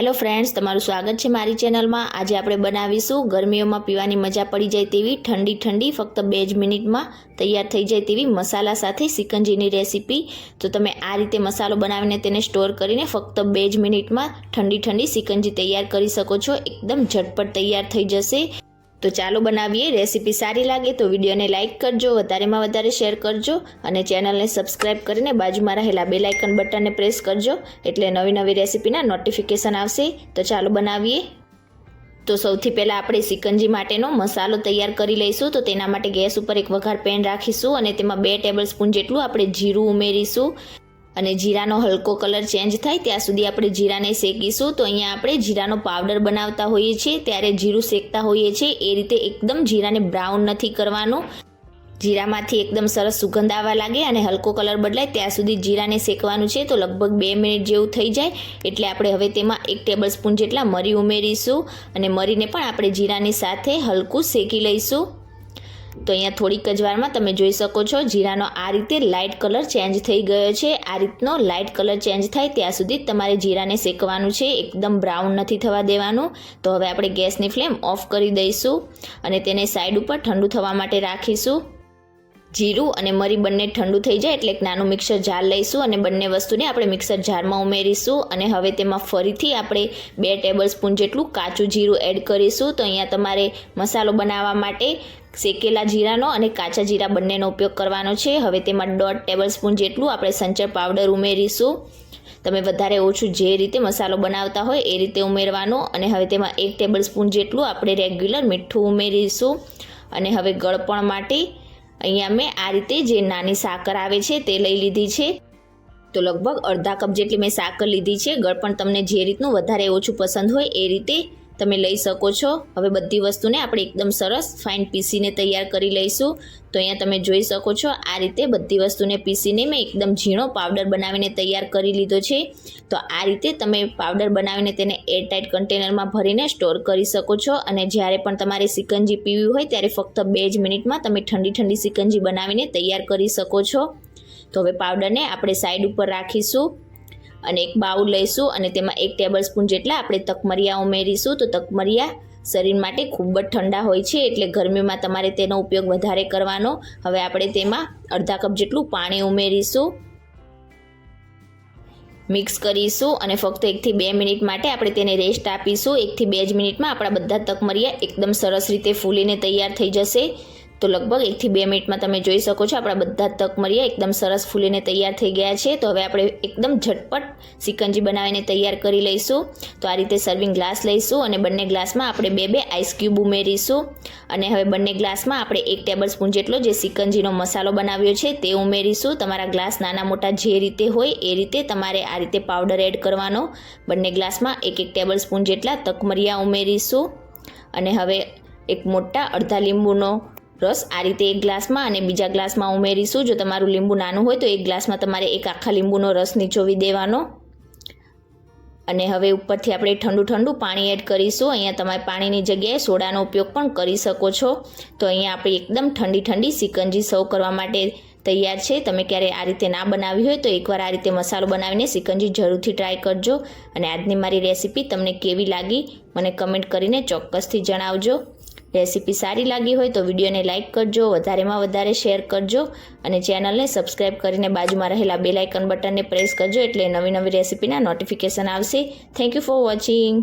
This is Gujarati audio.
હેલો ફ્રેન્ડ્સ, તમારું સ્વાગત છે મારી ચેનલમાં। આજે આપણે બનાવીશું ગરમીઓમાં પીવાની મજા પડી જાય તેવી ઠંડી ફક્ત 2 જ મિનિટમાં તૈયાર થઈ જાય તેવી મસાલા સાથે સિકંજીની રેસીપી। તો તમે આ રીતે મસાલો બનાવીને તેને સ્ટોર કરીને ફક્ત 2 જ મિનિટમાં ઠંડી સિકંજી તૈયાર કરી શકો છો। એકદમ ઝટપટ તૈયાર થઈ જશે। તો ચાલો બનાવીએ। રેસીપી સારી લાગે તો વિડીયોને લાઇક કરજો, વધારેમાં વધારે શેર કરજો અને ચેનલને સબસ્ક્રાઇબ કરીને બાજુમાં રહેલા બેલ આઇકન બટનને પ્રેસ કરજો એટલે નવી રેસીપીના નોટિફિકેશન આવશે। તો ચાલો બનાવીએ। તો સૌથી પહેલાં આપણે સિકંજી માટેનો મસાલો તૈયાર કરી લઈશું। તો તેના માટે ગેસ ઉપર એક વઘાર પેન રાખીશું અને તેમાં 2 ટેબલસ્પૂન જેટલું આપણે જીરું ઉમેરીશું અને જીરાનો હલકો કલર ચેન્જ થાય ત્યાં સુધી આપણે જીરાને શેકીશું। તો અહીંયા આપણે જીરાનો પાવડર બનાવતા હોઈએ છીએ ત્યારે જીરું શેકતા હોઈએ છીએ એ રીતે એકદમ જીરાને બ્રાઉન નથી કરવાનું। જીરામાંથી એકદમ સરસ સુગંધ આવવા લાગે અને હલકો કલર બદલાય ત્યાં સુધી જીરાને શેકવાનું છે। તો લગભગ 2 મિનિટ જેવું થઈ જાય એટલે આપણે હવે તેમાં 1 ટેબલસ્પૂન જેટલા મરી ઉમેરીશું અને મરીને પણ આપણે જીરાની સાથે હલકું શેકી લઈશું। તો અહીંયા થોડીક જ વારમાં તમે જોઈ શકો છો જીરાનો આ રીતે લાઇટ કલર ચેન્જ થઈ ગયો છે। આ રીતનો લાઇટ કલર ચેન્જ થાય ત્યાં સુધી તમારે જીરાને શેકવાનું છે, એકદમ બ્રાઉન નથી થવા દેવાનું। તો હવે આપણે ગેસની ફ્લેમ ઓફ કરી દઈશું અને તેને સાઈડ ઉપર ઠંડુ થવા માટે રાખીશું। જીરું અને મરી બંને ઠંડુ થઈ જાય એટલે એક નાનું મિક્સર જાર લઈશું અને બંને વસ્તુને આપણે મિક્સર જારમાં ઉમેરીશું અને હવે તેમાં ફરીથી આપણે 2 ટેબલસ્પૂન જેટલું કાચું જીરું એડ કરીશું। તો અહીંયા તમારે મસાલો બનાવવા માટે શેકેલા જીરાનો અને કાચા જીરા બંનેનો ઉપયોગ કરવાનો છે। હવે તેમાં 1.5 ટેબલસ્પૂન જેટલું આપણે સંચર પાવડર ઉમેરીશું। તમે વધારે ઓછું જે રીતે મસાલો બનાવતા હોય એ રીતે ઉમેરવાનો અને હવે તેમાં 1 ટેબલસ્પૂન જેટલું આપણે રેગ્યુલર મીઠું ઉમેરીશું અને હવે ગળપણ માટે અહીંયા મેં આ રીતે જે નાની સાકર આવે છે તે લઈ લીધી છે। તો લગભગ અડધા કપ જેટલી મેં સાકર લીધી છે। ગળપણ તમને જે રીતનું વધારે ઓછું પસંદ હોય એ રીતે તમે લઈ શકો છો। હવે બધી વસ્તુને આપણે એકદમ સરસ ફાઇન પીસીને તૈયાર કરી લઈશું। તો અહીંયા તમે જોઈ શકો છો આ રીતે બધી વસ્તુને પીસીને મેં એકદમ ઝીણો પાવડર બનાવીને તૈયાર કરી લીધો છે। તો આ રીતે તમે પાવડર બનાવીને તેને એરટાઇટ કન્ટેનરમાં ભરીને સ્ટોર કરી શકો છો અને જ્યારે પણ તમારે સિકંજી પીવી હોય ત્યારે ફક્ત 2 જ મિનિટમાં તમે ઠંડી સિકંજી બનાવીને તૈયાર કરી શકો છો। તો હવે પાવડરને આપણે સાઈડ ઉપર રાખીશું અને એક બાઉલ લઈશું અને તેમાં 1 ટેબલસ્પૂન જેટલા આપણે તકમરિયા ઉમેરીશું। તો તકમરિયા શરીર માટે ખૂબ જ ઠંડા હોય છે એટલે ગરમીમાં તમારે તેનો ઉપયોગ વધારે કરવાનો। હવે આપણે તેમાં અડધા કપ જેટલું પાણી ઉમેરીશું, મિક્સ કરીશું અને ફક્ત 1 થી 2 મિનિટ માટે આપણે તેને રેસ્ટ આપીશું। 1 થી 2 જ મિનિટમાં આપણા બધા તકમરિયા એકદમ સરસ રીતે ફૂલીને તૈયાર થઈ જશે। તો લગભગ 1 થી 2 મિનિટમાં તમે જોઈ શકો છો આપણા બધા તકમરિયા એકદમ સરસ ફૂલીને તૈયાર થઈ ગયા છે। તો હવે આપણે એકદમ ઝટપટ સિકંજી બનાવીને તૈયાર કરી લઈશું। તો આ રીતે સર્વિંગ ગ્લાસ લઈશું અને બંને ગ્લાસમાં આપણે 2 આઈસ ક્યુબ ઉમેરીશું અને હવે બંને ગ્લાસમાં આપણે 1 ટેબલસ્પૂન જેટલો જે સિકંજીનો મસાલો બનાવ્યો છે તે ઉમેરીશું। તમારા ગ્લાસ નાના મોટા જે રીતે હોય એ રીતે તમારે આ રીતે પાવડર એડ કરવાનો। બંને ગ્લાસમાં 1 ટેબલસ્પૂન જેટલા તકમરિયા ઉમેરીશું અને હવે એક મોટા અડધા લીંબુનો રસ આ રીતે એક ગ્લાસમાં અને બીજા ગ્લાસમાં ઉમેરીશું। જો તમારું લીંબુ નાનું હોય તો એક ગ્લાસમાં તમારે એક આખા લીંબુનો રસ નીચોવી દેવાનો અને હવે ઉપરથી આપણે ઠંડુ પાણી એડ કરીશું। અહીંયા તમારે પાણીની જગ્યાએ સોડાનો ઉપયોગ પણ કરી શકો છો। તો અહીંયા આપણે એકદમ ઠંડી સિકંજી સર્વ કરવા માટે તૈયાર છે। તમે ક્યારે આ રીતે ના બનાવી હોય તો એકવાર આ રીતે મસાલો બનાવીને સિકંજી જરૂરથી ટ્રાય કરજો અને આજની મારી રેસીપી તમને કેવી લાગી મને કમેન્ટ કરીને ચોક્કસથી જણાવજો। રેસીપી સારી લાગી હોય તો વિડીયોને લાઇક કરજો, વધારેમાં વધારે શેર કરજો અને ચેનલને સબસ્ક્રાઇબ કરીને બાજુમાં રહેલા બેલ આઇકન બટનને પ્રેસ કરજો એટલે નવી રેસીપીના નોટિફિકેશન આવશે। Thank you for watching.